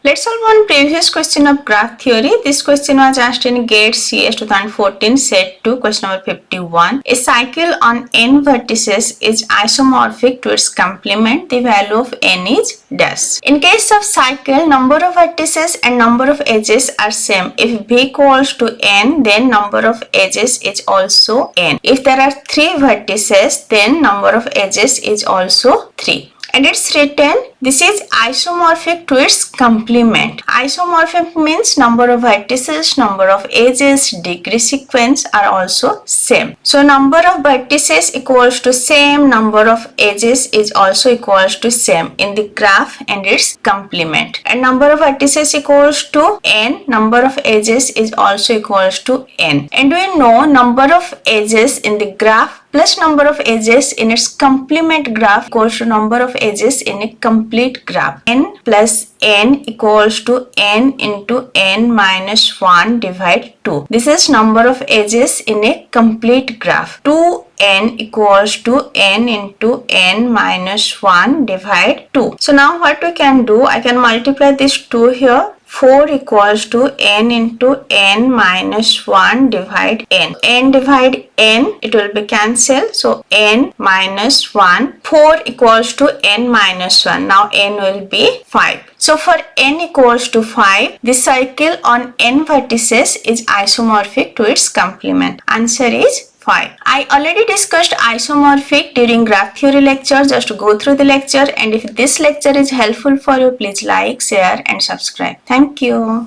Let's solve one previous question of graph theory. This question was asked in GATE CS 2014 set 2, question number 51. A cycle on n vertices is isomorphic to its complement. The value of n is dash. In case of cycle, number of vertices and number of edges are same. If b equals to n, then number of edges is also n. If there are 3 vertices, then number of edges is also 3. And it's written, this is isomorphic to its complement. Isomorphic means number of vertices, number of edges, degree sequence are also same. So number of vertices equals to same, number of edges is also equals to same in the graph and its complement. And number of vertices equals to n, number of edges is also equals to n. And we know number of edges in the graph plus number of edges in its complement graph equals to number of edges in a complete graph. N plus n equals to n into n minus 1 divide 2. This is number of edges in a complete graph. 2n equals to n into n minus 1 divide 2. So now what we can do, I can multiply this 2 here. 4 equals to n into n minus 1 divide n. N divide n, it will be cancelled. So n minus 1. 4 equals to n minus 1. Now n will be 5. So for n equals to 5, the cycle on n vertices is isomorphic to its complement. Answer is 5. I already discussed isomorphic during graph theory lecture. Just go through the lecture, and if this lecture is helpful for you, please like, share and subscribe. Thank you.